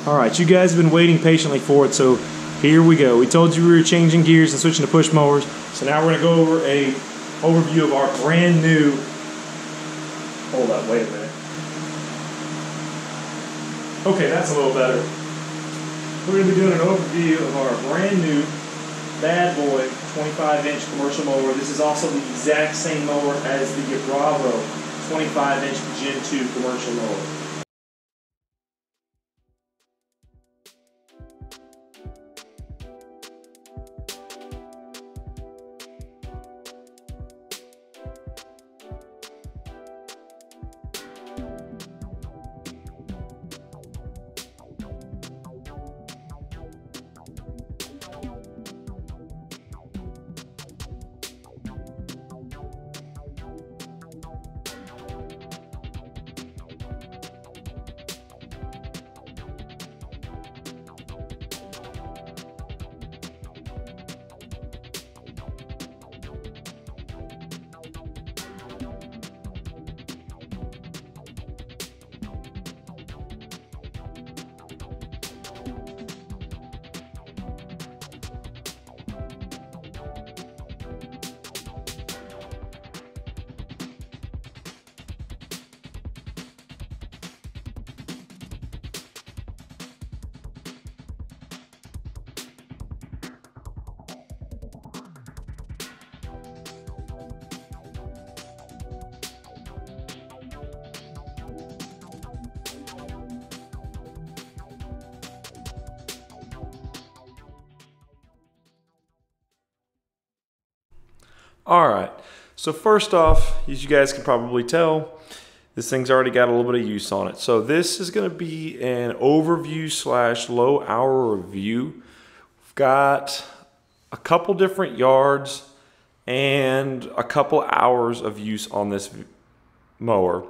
Alright, you guys have been waiting patiently for it, so here we go. We told you we were changing gears and switching to push mowers, so now we're going to go over a overview of our brand new... Hold up, wait a minute. Okay, that's a little better. We're going to be doing an overview of our brand new Badboy 25-inch commercial mower. This is also the exact same mower as the Ybravo 25-inch Gen 2 commercial mower. Alright, so first off, as you guys can probably tell, this thing's already got a little bit of use on it. So this is going to be an overview / low hour review. We've got a couple different yards and a couple hours of use on this mower.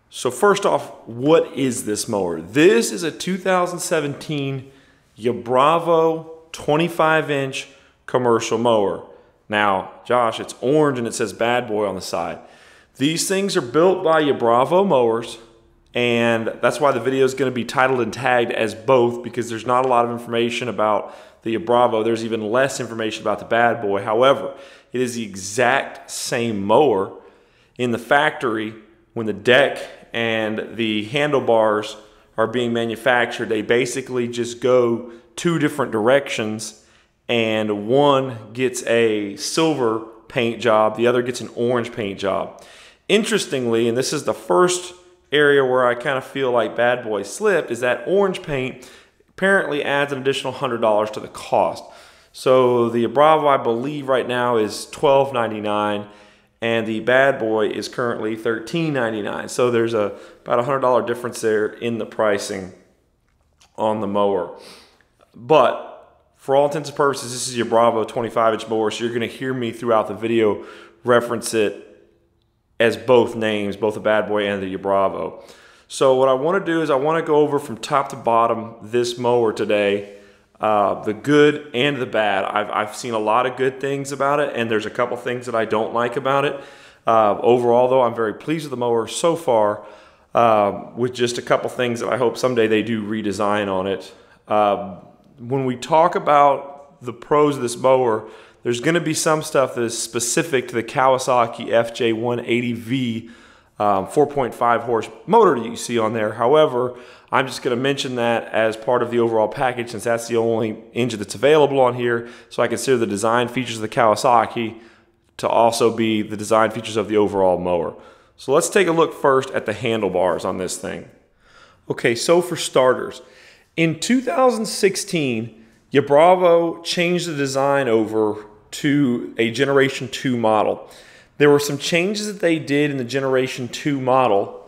So first off, what is this mower? This is a 2017 Ybravo 25-inch commercial mower. Now, Josh, it's orange and it says Badboy on the side. These things are built by Ybravo mowers, and that's why the video is going to be titled and tagged as both, because there's not a lot of information about the Ybravo. There's even less information about the Badboy. However, it is the exact same mower. In the factory, when the deck and the handlebars are being manufactured, they basically just go two different directions, and one gets a silver paint job, the other gets an orange paint job. Interestingly, and this is the first area where I kind of feel like Badboy slipped, is that orange paint apparently adds an additional $100 to the cost. So the Ybravo, I believe right now, is $12.99, and the Badboy is currently $13.99. So there's about a $100 difference there in the pricing on the mower. But for all intents and purposes, this is your Ybravo 25-inch mower, so you're going to hear me throughout the video reference it as both names, both the Badboy and the Ybravo. So what I want to do is I want to go over from top to bottom this mower today, the good and the bad. I've seen a lot of good things about it, and there's a couple things that I don't like about it. Overall, though, I'm very pleased with the mower so far, with just a couple things that I hope someday they do redesign on it. When we talk about the pros of this mower, there's going to be some stuff that is specific to the Kawasaki FJ180V 4.5 horse motor that you see on there. However, I'm just going to mention that as part of the overall package, since that's the only engine that's available on here. So I consider the design features of the Kawasaki to also be the design features of the overall mower. So let's take a look first at the handlebars on this thing. Okay, so for starters, in 2016, Ybravo changed the design over to a Generation 2 model. There were some changes that they did in the Generation 2 model,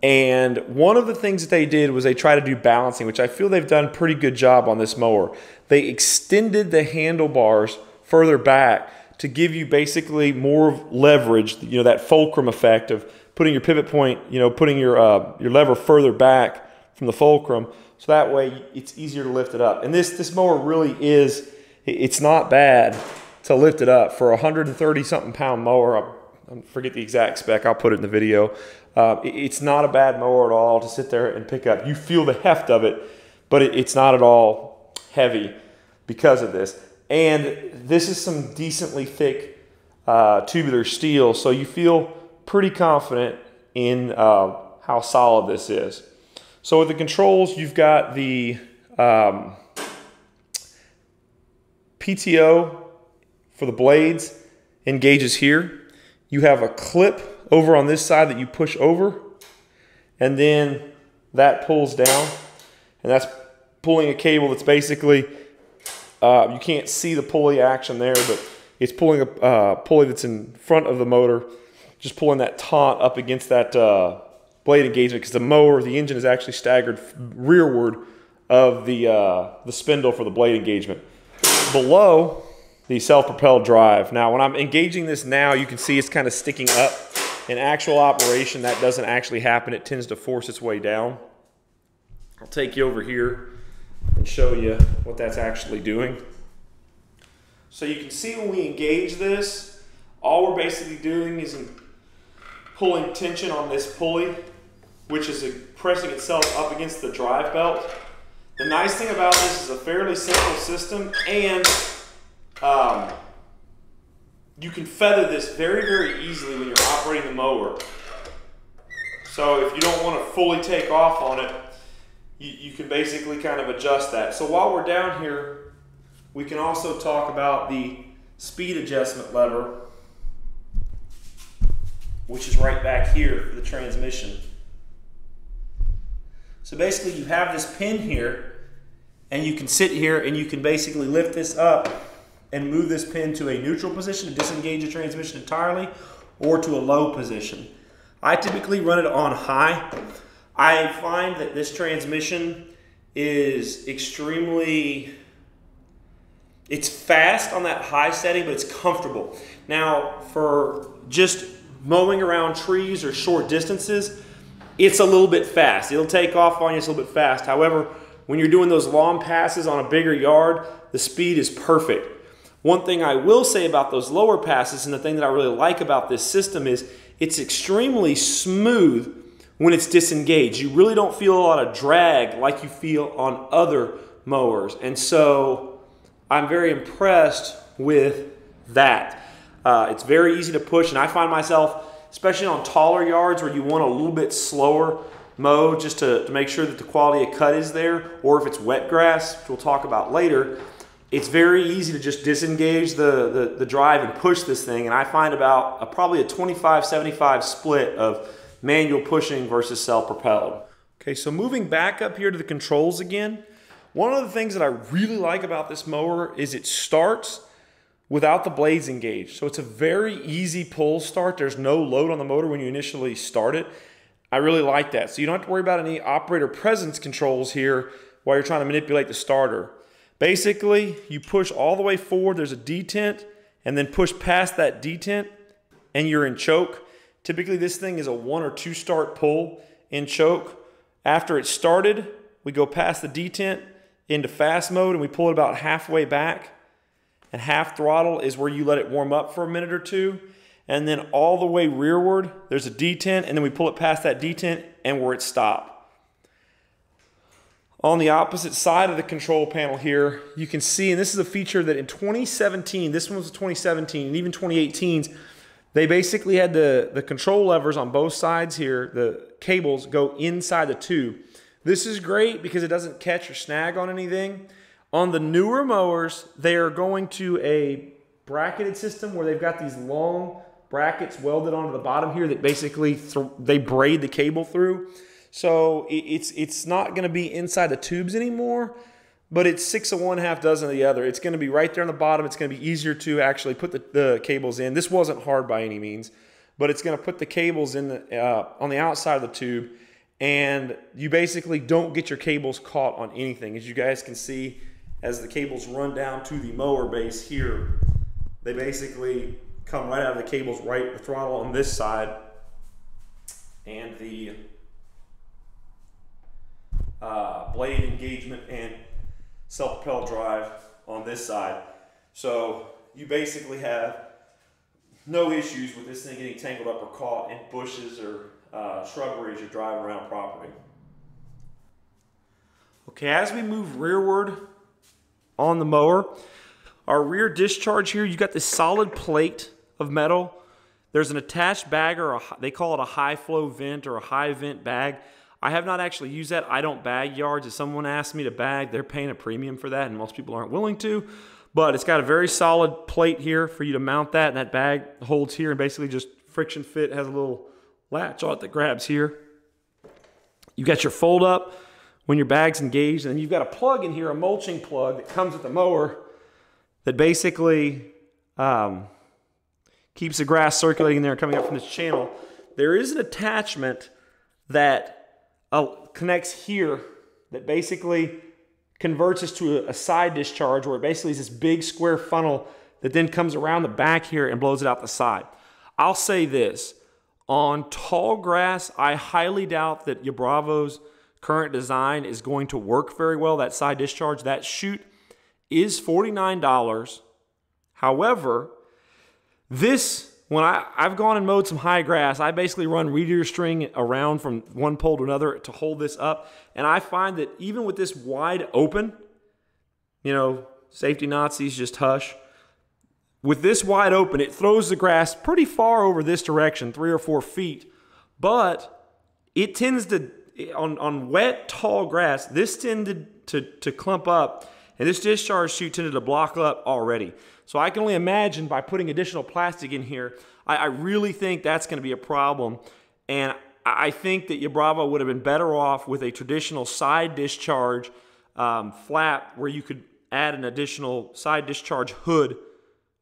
and one of the things that they did was they tried to do balancing, which I feel they've done a pretty good job on this mower. They extended the handlebars further back to give you basically more leverage, that fulcrum effect of putting your pivot point, putting your lever further back from the fulcrum. So that way it's easier to lift it up. And this mower really is, it's not bad to lift it up. For a 130-something pound mower, I forget the exact spec, I'll put it in the video. It's not a bad mower at all to sit there and pick up. You feel the heft of it, but it's not at all heavy because of this. And this is some decently thick tubular steel, so you feel pretty confident in how solid this is. So with the controls, you've got the PTO for the blades engages here. You have a clip over on this side that you push over, and then that pulls down, and that's pulling a cable that's basically, you can't see the pulley action there, but it's pulling a pulley that's in front of the motor, just pulling that taunt up against that blade engagement, because the mower, the engine is actually staggered rearward of the spindle for the blade engagement. Below, the self-propelled drive. Now, when I'm engaging this now, you can see it's kind of sticking up. In actual operation, that doesn't actually happen. It tends to force its way down. I'll take you over here and show you what that's actually doing. So you can see when we engage this, all we're basically doing is pulling tension on this pulley, which is pressing itself up against the drive belt. The nice thing about this is a fairly simple system, and you can feather this very, very easily when you're operating the mower. So if you don't want to fully take off on it, you can basically kind of adjust that. So while we're down here, we can also talk about the speed adjustment lever, which is right back here for the transmission. So basically you have this pin here, and you can sit here and you can basically lift this up and move this pin to a neutral position to disengage the transmission entirely, or to a low position. I typically run it on high. I find that this transmission is extremely, it's fast on that high setting, but it's comfortable. Now, for just mowing around trees or short distances, it's a little bit fast. It'll take off on you, it's a little bit fast. However, when you're doing those long passes on a bigger yard, the speed is perfect. One thing I will say about those lower passes, and the thing that I really like about this system, is it's extremely smooth when it's disengaged. You really don't feel a lot of drag like you feel on other mowers. And so I'm very impressed with that. It's very easy to push, and I find myself, especially on taller yards where you want a little bit slower mow, just to make sure that the quality of cut is there, or if it's wet grass, which we'll talk about later, it's very easy to just disengage the drive and push this thing. And I find about probably a 25-75 split of manual pushing versus self-propelled. Okay, so moving back up here to the controls again, one of the things that I really like about this mower is it starts without the blades engaged. So it's a very easy pull start. There's no load on the motor when you initially start it. I really like that. So you don't have to worry about any operator presence controls here while you're trying to manipulate the starter. Basically, you push all the way forward, there's a detent, and then push past that detent, and you're in choke. Typically, this thing is a 1 or 2 start pull in choke. After it's started, we go past the detent into fast mode, and we pull it about halfway back. And half throttle is where you let it warm up for a minute or two. And then all the way rearward, there's a detent, and then we pull it past that detent and where it stopped. On the opposite side of the control panel here, you can see, and this is a feature that in 2017, this one was 2017, and even 2018s, they basically had the control levers on both sides here, the cables go inside the tube. This is great because it doesn't catch or snag on anything. On the newer mowers, they are going to a bracketed system where they've got these long brackets welded onto the bottom here that basically they braid the cable through. So it's not going to be inside the tubes anymore, but it's 6 of one, half dozen of the other. It's going to be right there on the bottom. It's going to be easier to actually put the cables in. This wasn't hard by any means, but it's going to put the cables in on the outside of the tube, and you basically don't get your cables caught on anything. As you guys can see, as the cables run down to the mower base here, they basically come right out of the cables, right, the throttle on this side, and the blade engagement and self-propelled drive on this side. So you basically have no issues with this thing getting tangled up or caught in bushes or shrubbery as you're driving around property. Okay, as we move rearward on the mower, our rear discharge here, you got this solid plate of metal. There's an attached bag, or they call it a high flow vent or a high vent bag. I have not actually used that. I don't bag yards. If someone asks me to bag, they're paying a premium for that, and most people aren't willing to. But it's got a very solid plate here for you to mount that, and that bag holds here and basically just friction fit, has a little latch on it that grabs here. You got your fold up when your bag's engaged, and then you've got a plug in here, a mulching plug that comes with the mower that basically keeps the grass circulating there and coming up from this channel. There is an attachment that connects here that basically converts us to a side discharge, where it basically is this big square funnel that then comes around the back here and blows it out the side. I'll say this, on tall grass, I highly doubt that Ybravo's current design is going to work very well, that side discharge. That chute is $49. However, this, when I've gone and mowed some high grass, I basically run reindeer string around from one pole to another to hold this up. And I find that even with this wide open, you know, safety Nazis, just hush. With this wide open, it throws the grass pretty far over this direction, 3 or 4 feet. But it tends to, on wet, tall grass, this tended to clump up. And this discharge chute tended to block up already. So I can only imagine by putting additional plastic in here, I really think that's going to be a problem. And I think that Ybravo would have been better off with a traditional side discharge flap, where you could add an additional side discharge hood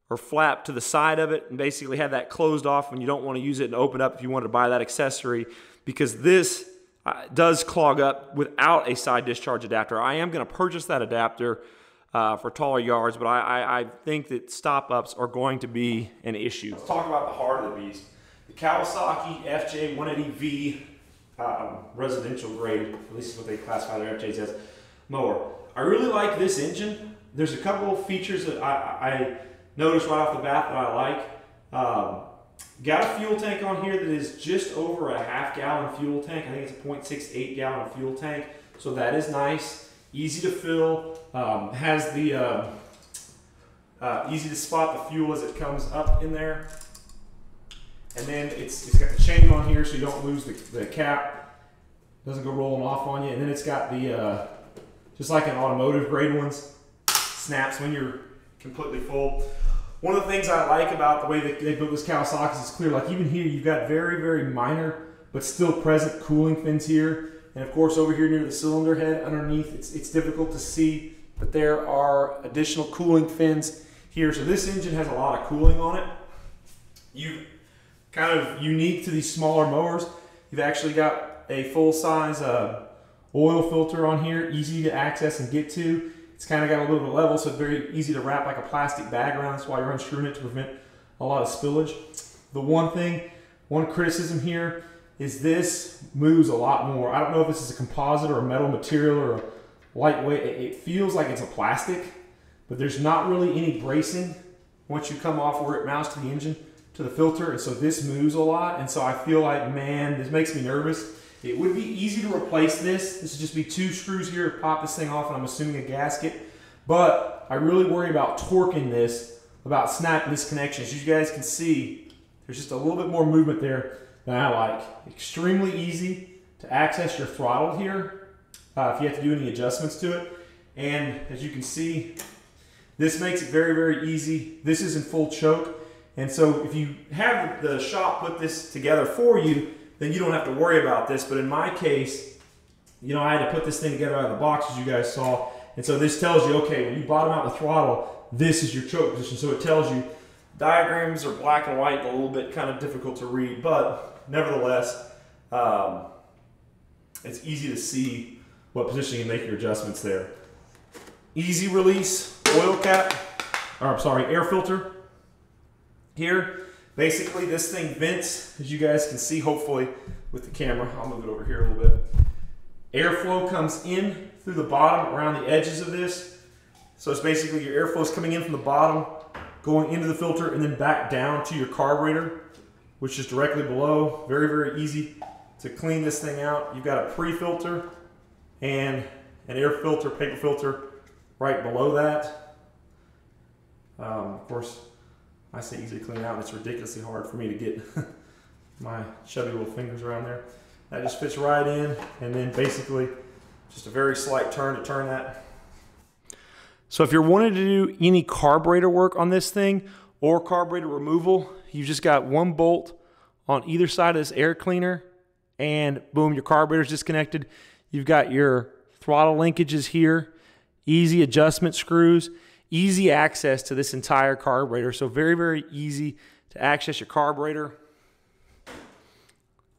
or flap to the side of it and basically have that closed off when you don't want to use it and open up if you want to buy that accessory, because this does clog up without a side discharge adapter. I am going to purchase that adapter for taller yards, but I think that stop-ups are going to be an issue. Let's talk about the heart of the beast. The Kawasaki FJ180V residential grade, at least what they classify their FJs as, mower. I really like this engine. There's a couple of features that I noticed right off the bat that I like. Got a fuel tank on here that is just over a half-gallon fuel tank. I think it's a 0.68 gallon fuel tank, so that is nice. Easy to fill. Has the easy to spot the fuel as it comes up in there. And then it's got the chain on here so you don't lose the cap. Doesn't go rolling off on you. And then it's got the, just like an automotive grade ones, snaps when you're completely full. One of the things I like about the way that they built this Kawasaki is it's clear. Like even here, you've got very, very minor but still present cooling fins here. And of course, over here near the cylinder head underneath, it's difficult to see, but there are additional cooling fins here. So this engine has a lot of cooling on it. You kind of unique to these smaller mowers, you've actually got a full-size oil filter on here, easy to access and get to. It's kind of got a little bit of level, so it's very easy to wrap like a plastic bag around. That's why you're unscrewing it to prevent a lot of spillage. The one criticism here is this moves a lot more. I don't know if this is a composite or a metal material or a lightweight. It feels like it's a plastic, but there's not really any bracing once you come off where it mounts to the engine to the filter, and so this moves a lot, and so I feel like, man, this makes me nervous. It would be easy to replace this. This would just be 2 screws here to pop this thing off, and I'm assuming a gasket. But I really worry about torquing this, about snapping this connection. As you guys can see, there's just a little bit more movement there than I like. Extremely easy to access your throttle here if you have to do any adjustments to it. And as you can see, this makes it very, very easy. This is in full choke. And so if you have the shop put this together for you, then you don't have to worry about this. But in my case, you know, I had to put this thing together out of the box, as you guys saw. And so this tells you, okay, when you bottom out the throttle, this is your choke position. So it tells you, diagrams are black and white, a little bit kind of difficult to read, but nevertheless, it's easy to see what position you make your adjustments there. Easy release oil cap, or I'm sorry, air filter here. Basically, this thing vents, as you guys can see, hopefully, with the camera. I'll move it over here a little bit. Airflow comes in through the bottom, around the edges of this. So it's basically your airflow is coming in from the bottom, going into the filter, and then back down to your carburetor, which is directly below. Very, very easy to clean this thing out. You've got a pre-filter and an air filter, paper filter right below that. Of course, I say easy to clean out, and it's ridiculously hard for me to get my chubby little fingers around there. That just fits right in, and then basically just a very slight turn to turn that. So if you're wanting to do any carburetor work on this thing or carburetor removal, you've just got one bolt on either side of this air cleaner, and boom, your carburetor's disconnected. You've got your throttle linkages here, easy adjustment screws, easy access to this entire carburetor. So very, very easy to access your carburetor.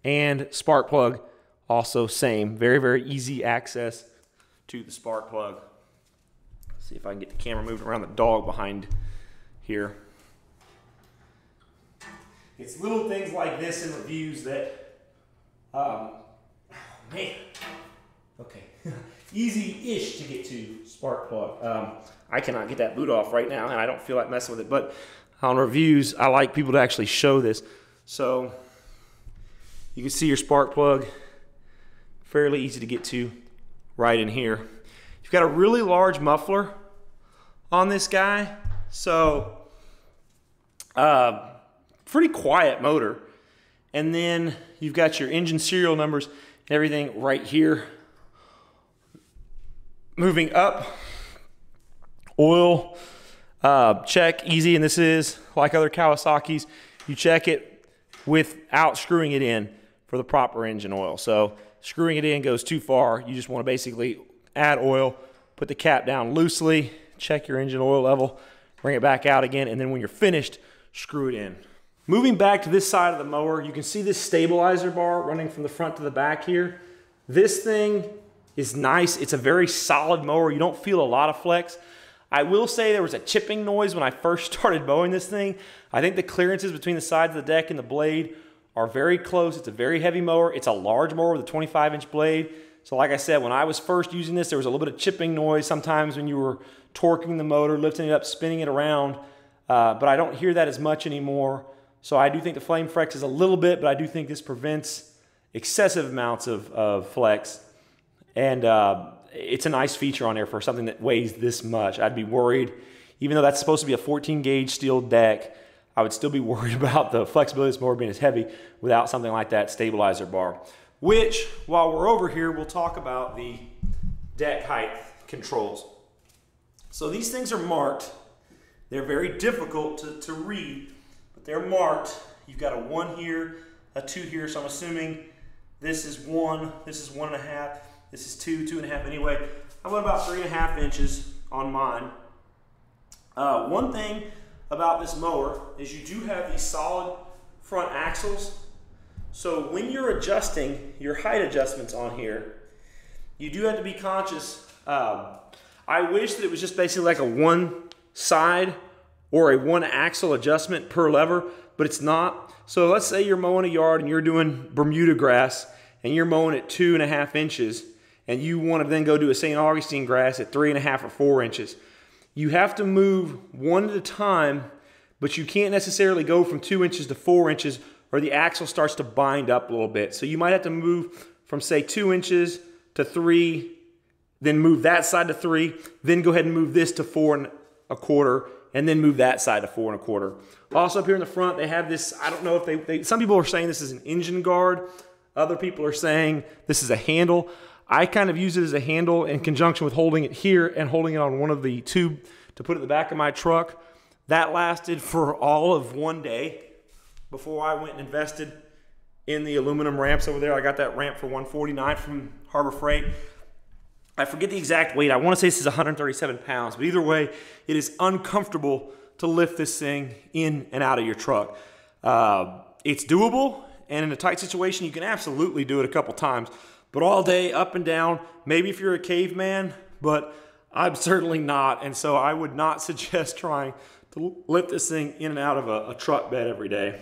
And spark plug, also same. Very, very easy access to the spark plug. Let's see if I can get the camera moving around the dog behind here. It's little things like this in reviews that, man, okay. Easy-ish to get to spark plug. I cannot get that boot off right now, and I don't feel like messing with it, but on reviews, I like people to actually show this. So you can see your spark plug, fairly easy to get to right in here. You've got a really large muffler on this guy, so pretty quiet motor. And then you've got your engine serial numbers and everything right here. Moving up, oil check, easy, and this is like other Kawasaki's. You check it without screwing it in for the proper engine oil. So screwing it in goes too far. You just want to basically add oil, put the cap down loosely, check your engine oil level, bring it back out again, and then when you're finished, screw it in. Moving back to this side of the mower, you can see this stabilizer bar running from the front to the back here. This thing is nice. It's a very solid mower. You don't feel a lot of flex. I will say there was a chipping noise when I first started mowing this thing. I think the clearances between the sides of the deck and the blade are very close. It's a very heavy mower. It's a large mower with a 25-inch blade. So like I said, when I was first using this, there was a little bit of chipping noise sometimes when you were torquing the motor, lifting it up, spinning it around. But I don't hear that as much anymore. So I do think the flame flex is a little bit, but I do think this prevents excessive amounts of flex. And it's a nice feature on there for something that weighs this much. I'd be worried, even though that's supposed to be a 14-gauge steel deck, I would still be worried about the flexibility of this mower being as heavy without something like that stabilizer bar. Which, while we're over here, we'll talk about the deck height controls. So these things are marked. They're very difficult to read, but they're marked. You've got a 1 here, a 2 here, so I'm assuming this is 1, this is 1.5, this is 2, 2.5 anyway. I went about 3.5 inches on mine. One thing about this mower is you do have these solid front axles. So when you're adjusting your height adjustments on here, you do have to be conscious. I wish that it was just basically like a one side or a one axle adjustment per lever, but it's not. So let's say you're mowing a yard and you're doing Bermuda grass and you're mowing at 2.5 inches and you want to then go do a St. Augustine grass at 3.5 or 4 inches. You have to move one at a time, but you can't necessarily go from 2 inches to 4 inches or the axle starts to bind up a little bit. So you might have to move from say 2 inches to 3, then move that side to 3, then go ahead and move this to 4.25, and then move that side to 4.25. Also up here in the front, they have this, I don't know if they some people are saying this is an engine guard. Other people are saying this is a handle. I kind of use it as a handle in conjunction with holding it here and holding it on one of the tube to put it in the back of my truck. That lasted for all of one day before I went and invested in the aluminum ramps over there. I got that ramp for $149 from Harbor Freight. I forget the exact weight. I want to say this is 137 pounds, but either way, it is uncomfortable to lift this thing in and out of your truck. It's doable, and in a tight situation, you can absolutely do it a couple times, but all day, up and down, maybe if you're a caveman, but I'm certainly not, and so I would not suggest trying to lift this thing in and out of a truck bed every day.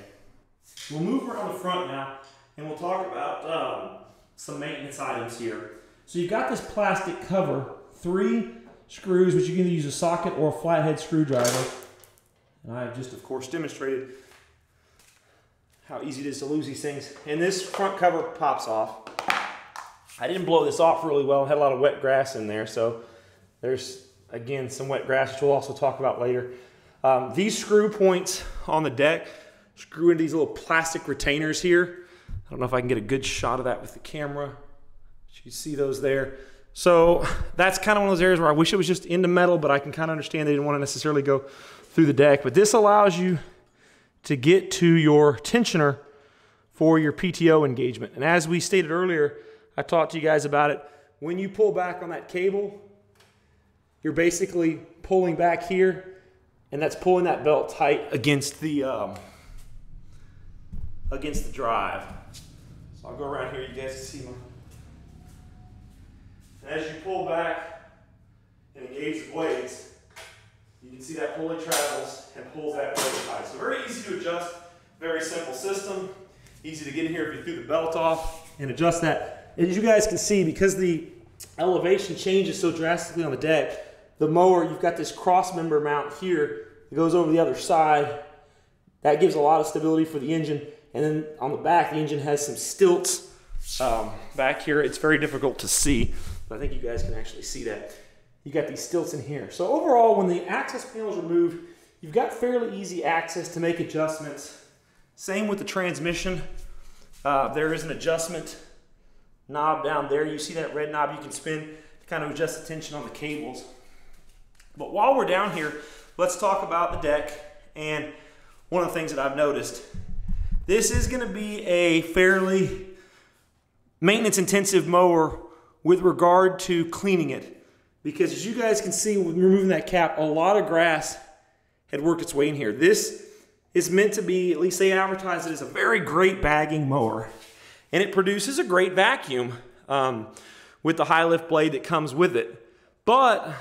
We'll move around the front now, and we'll talk about some maintenance items here. So you've got this plastic cover, 3 screws, which you can either use a socket or a flathead screwdriver. And I've just, of course, demonstrated how easy it is to lose these things. And this front cover pops off. I didn't blow this off really well. I had a lot of wet grass in there, so there's, again, some wet grass, which we'll also talk about later. These screw points on the deck screw into these little plastic retainers here. I don't know if I can get a good shot of that with the camera. You can see those there. So that's kind of one of those areas where I wish it was just into metal, but I can kind of understand they didn't want to necessarily go through the deck. But this allows you to get to your tensioner for your PTO engagement. And as we stated earlier, I talked to you guys about it. When you pull back on that cable, you're basically pulling back here, and that's pulling that belt tight against the drive. So I'll go around here, you guys can see my. And as you pull back and engage the blades, you can see that pulley travels and pulls that blade tight. So very easy to adjust, very simple system. Easy to get in here if you threw the belt off and adjust that. As you guys can see, because the elevation changes so drastically on the deck, the mower, you've got this cross member mount here that goes over the other side. That gives a lot of stability for the engine. And then on the back, the engine has some stilts back here. It's very difficult to see, but I think you guys can actually see that. You got these stilts in here. So overall, when the access panel is removed, you've got fairly easy access to make adjustments. Same with the transmission. There is an adjustment knob down there. You see that red knob you can spin to kind of adjust the tension on the cables. But while we're down here, let's talk about the deck. And one of the things that I've noticed, this is going to be a fairly maintenance intensive mower with regard to cleaning it. Because as you guys can see, when removing that cap, a lot of grass had worked its way in here. This is meant to be, at least they advertise it as a very great bagging mower. And it produces a great vacuum with the high lift blade that comes with it. But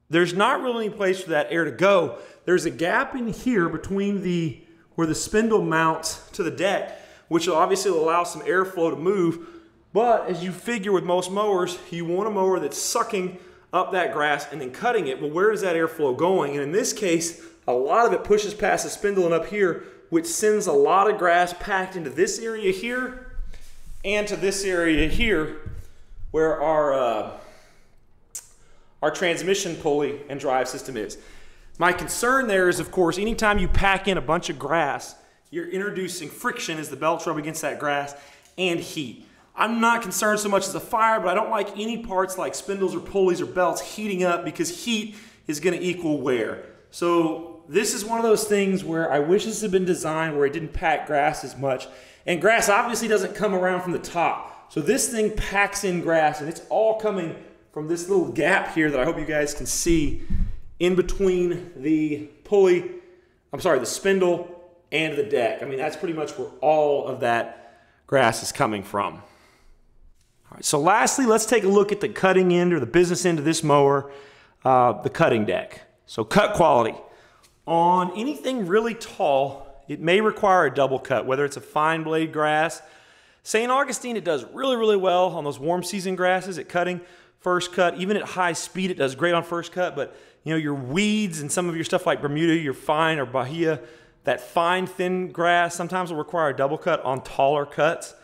there's not really any place for that air to go. There's a gap in here between where the spindle mounts to the deck, which will obviously allow some airflow to move. But as you figure with most mowers, you want a mower that's sucking up that grass and then cutting it. Well, where is that airflow going? And in this case, a lot of it pushes past the spindle and up here, which sends a lot of grass packed into this area here and to this area here, where our transmission pulley and drive system is. My concern there is, of course, anytime you pack in a bunch of grass, you're introducing friction as the belts rub against that grass and heat. I'm not concerned so much as a fire, but I don't like any parts like spindles or pulleys or belts heating up, because heat is going to equal wear. So this is one of those things where I wish this had been designed where it didn't pack grass as much. And grass obviously doesn't come around from the top. So this thing packs in grass, and it's all coming from this little gap here that I hope you guys can see in between the pulley, the spindle and the deck. I mean, that's pretty much where all of that grass is coming from. All right, so lastly, let's take a look at the cutting end or the business end of this mower, the cutting deck. So cut quality. On anything really tall, it may require a double cut, whether it's a fine blade grass. St. Augustine, it does really, really well on those warm season grasses at cutting first cut. Even at high speed, it does great on first cut, but you know, your weeds and some of your stuff like Bermuda, your fine or Bahia, that fine, thin grass sometimes will require a double cut on taller cuts.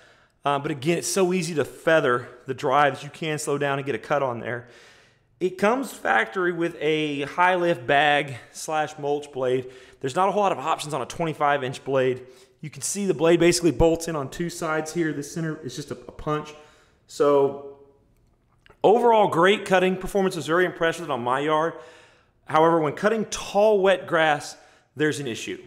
But again, it's so easy to feather the drives. You can slow down and get a cut on there. It comes factory with a high lift bag / mulch blade. There's not a whole lot of options on a 25-inch blade. You can see the blade basically bolts in on two sides here. The center is just a punch. So overall, great cutting performance. Was very impressed with it on my yard. However, when cutting tall, wet grass, there's an issue.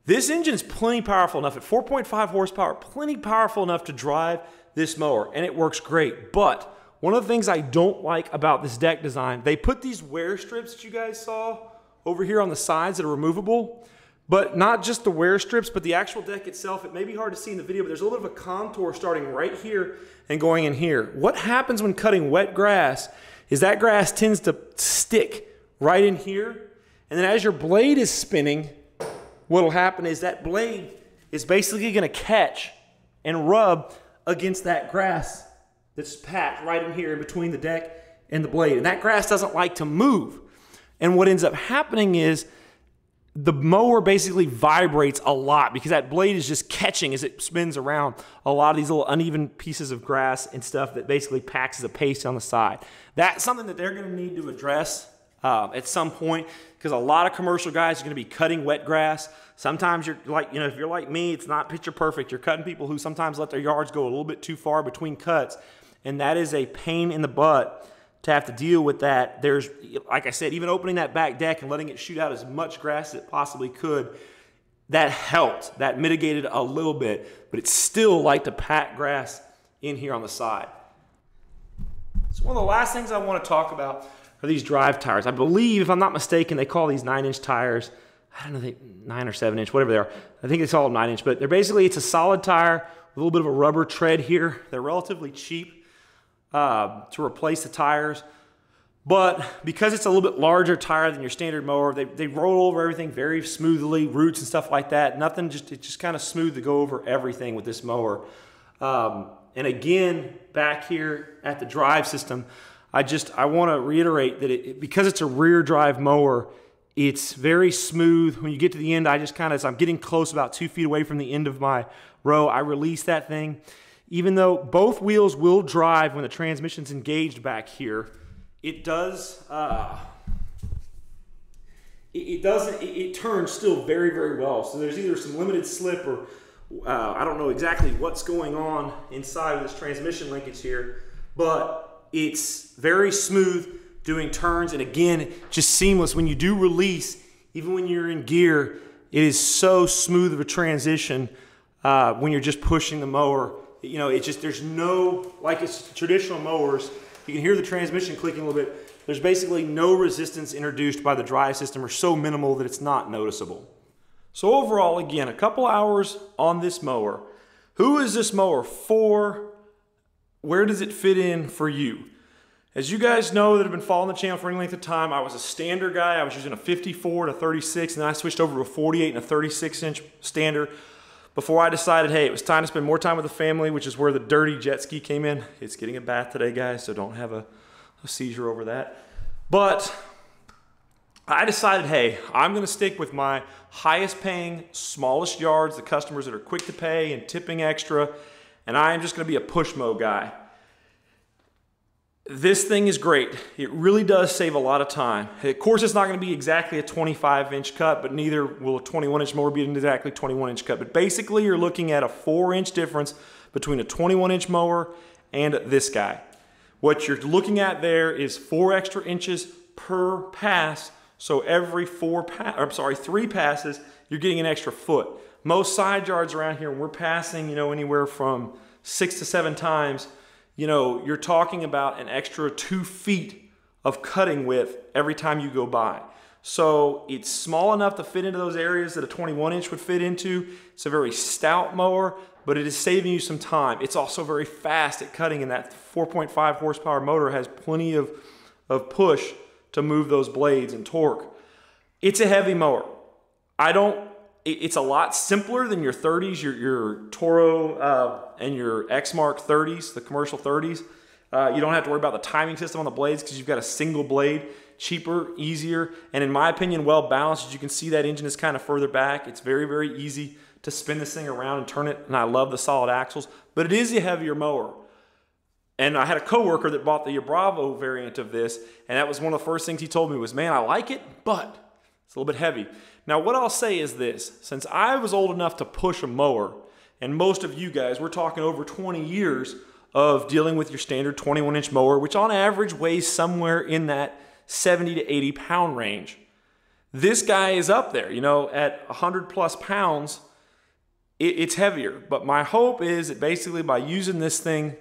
This engine is plenty powerful enough at 4.5 horsepower, plenty powerful enough to drive this mower, and it works great. But one of the things I don't like about this deck design, they put these wear strips that you guys saw over here on the sides that are removable, but not just the wear strips, but the actual deck itself. It may be hard to see in the video, but there's a little bit of a contour starting right here and going in here. What happens when cutting wet grass is that grass tends to stick right in here, and then as your blade is spinning, what will happen is that blade is basically going to catch and rub against that grass that's packed right in here in between the deck and the blade. And that grass doesn't like to move. And what ends up happening is the mower basically vibrates a lot because that blade is just catching as it spins around a lot of these little uneven pieces of grass and stuff that basically packs as a paste on the side. That's something that they're going to need to address at some point, because a lot of commercial guys are going to be cutting wet grass. Sometimes you're like, if you're like me, it's not picture perfect. You're cutting people who sometimes let their yards go a little bit too far between cuts, and that is a pain in the butt to have to deal with that. There's, like I said, even opening that back deck and letting it shoot out as much grass as it possibly could, that helped. That mitigated a little bit, but it's still like to pack grass in here on the side. So one of the last things I want to talk about are these drive tires. I believe, if I'm not mistaken, they call these 9-inch tires. I don't know, 9 or 7-inch, whatever they are. I think it's all 9-inch, but they're basically, it's a solid tire with a little bit of a rubber tread here. They're relatively cheap to replace the tires, but because it's a little bit larger tire than your standard mower, they roll over everything very smoothly, roots and stuff like that. It's just kind of smooth to go over everything with this mower. And again, back here at the drive system, I want to reiterate that because it's a rear drive mower, it's very smooth. When you get to the end, as I'm getting close, about 2 feet away from the end of my row, I release that thing. Even though both wheels will drive when the transmission's engaged back here, it turns still very, very well. So there's either some limited slip or I don't know exactly what's going on inside of this transmission linkage here, but it's very smooth doing turns, and again, just seamless. When you do release, even when you're in gear, it is so smooth of a transition when you're just pushing the mower. There's no, like it's traditional mowers, you can hear the transmission clicking a little bit. There's basically no resistance introduced by the drive system, or so minimal that it's not noticeable. So overall, again, a couple hours on this mower. Who is this mower for? Where does it fit in for you? As you guys know that have been following the channel for any length of time, I was a standard guy. I was using a 54 and a 36, and then I switched over to a 48 and a 36-inch standard before I decided, hey, it was time to spend more time with the family, which is where the dirty jet ski came in. It's getting a bath today, guys, so don't have a seizure over that. But I decided, hey, I'm going to stick with my highest paying, smallest yards, the customers that are quick to pay and tipping extra, and I am just going to be a push mow guy. This thing is great. It really does save a lot of time. Of course, it's not going to be exactly a 25-inch cut, but neither will a 21-inch mower be an exactly 21-inch cut. But basically, you're looking at a 4-inch difference between a 21-inch mower and this guy. What you're looking at there is 4 extra inches per pass. So every 3 passes, you're getting an extra foot. Most side yards around here, when we're passing, anywhere from 6 to 7 times, you're talking about an extra 2 feet of cutting width every time you go by. So it's small enough to fit into those areas that a 21-inch would fit into. It's a very stout mower, but it is saving you some time. It's also very fast at cutting, and that 4.5 horsepower motor has plenty of push to move those blades and torque. It's a heavy mower. It's a lot simpler than your 30s, your Toro and your X-Mark 30s, the commercial 30s. You don't have to worry about the timing system on the blades because you've got a single blade. Cheaper, easier, and in my opinion, well balanced. As you can see, that engine is kind of further back. It's very, very easy to spin this thing around and turn it, and I love the solid axles, but it is a heavier mower. And I had a coworker that bought the Ybravo variant of this, and that was one of the first things he told me was, man, I like it, but it's a little bit heavy. Now, what I'll say is this. Since I was old enough to push a mower, and most of you guys, we're talking over 20 years of dealing with your standard 21-inch mower, which on average weighs somewhere in that 70 to 80 pound range. This guy is up there, at 100 plus pounds, it's heavier. But my hope is that basically by using this thing,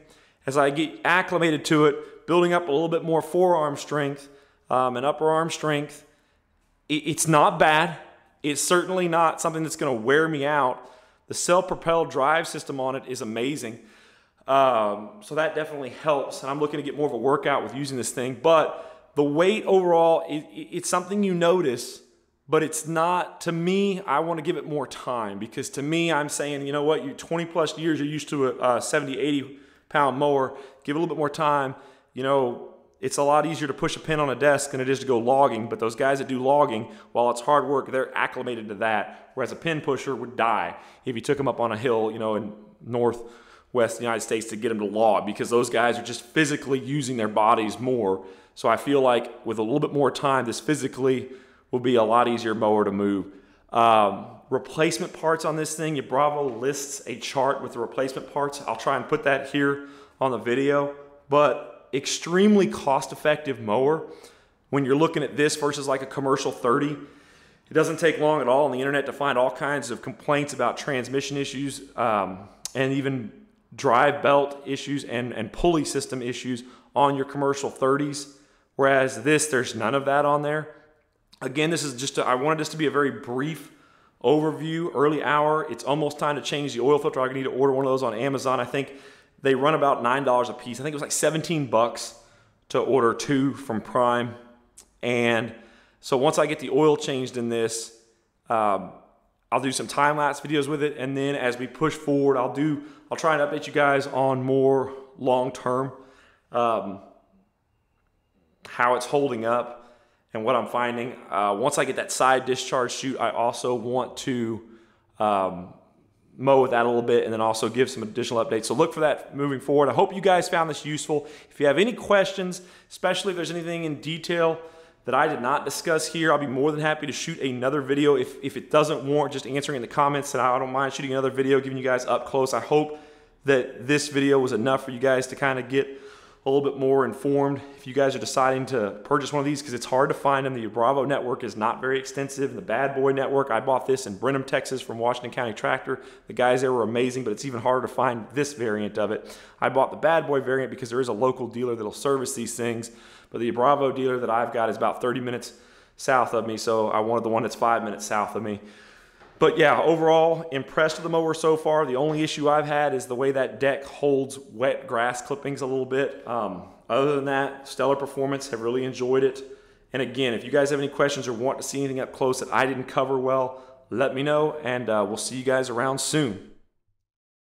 as I get acclimated to it, building up a little bit more forearm strength and upper arm strength, it's not bad. It's certainly not something that's going to wear me out. The self-propelled drive system on it is amazing. So that definitely helps. And I'm looking to get more of a workout with using this thing. But the weight overall, it's something you notice, but it's not, to me, I want to give it more time. Because to me, I'm saying, you know what, you 20 plus years, you're used to a 70, 80 pound mower. Give it a little bit more time. it's a lot easier to push a pin on a desk than it is to go logging, but those guys that do logging, while it's hard work, they're acclimated to that, whereas a pin pusher would die if you took them up on a hill, you know, in northwest United States to get them to log, because those guys are just physically using their bodies more. So I feel like with a little bit more time, this physically will be a lot easier mower to move. Replacement parts on this thing, Ybravo lists a chart with the replacement parts. I'll try and put that here on the video, but extremely cost-effective mower. When you're looking at this versus like a commercial 30, it doesn't take long at all on the internet to find all kinds of complaints about transmission issues and even drive belt issues and pulley system issues on your commercial 30s. Whereas this, there's none of that on there. Again, this is just, I wanted this to be a very brief overview, early hour. It's almost time to change the oil filter. I need to order one of those on Amazon. I think they run about $9 a piece. I think it was like 17 bucks to order 2 from Prime. And so once I get the oil changed in this, I'll do some time-lapse videos with it. And then as we push forward, I'll try and update you guys on more long-term, how it's holding up and what I'm finding. Once I get that side discharge chute, I also want to mow with that a little bit and then also give some additional updates. So look for that moving forward. I hope you guys found this useful. If you have any questions, especially if there's anything in detail that I did not discuss here, I'll be more than happy to shoot another video. If it doesn't warrant just answering in the comments, then I don't mind shooting another video, giving you guys up close. I hope that this video was enough for you guys to kind of get a little bit more informed if you guys are deciding to purchase one of these, because it's hard to find them. The Ybravo network is not very extensive. The Badboy network, I bought this in Brenham, Texas from Washington County Tractor. The guys there were amazing, but it's even harder to find this variant of it. I bought the Badboy variant because there is a local dealer that'll service these things, but the Ybravo dealer that I've got is about 30 minutes south of me, so I wanted the one that's 5 minutes south of me. But yeah, overall, impressed with the mower so far. The only issue I've had is the way that deck holds wet grass clippings a little bit. Other than that, stellar performance. Have really enjoyed it. And again, if you guys have any questions or want to see anything up close that I didn't cover well, let me know, and we'll see you guys around soon.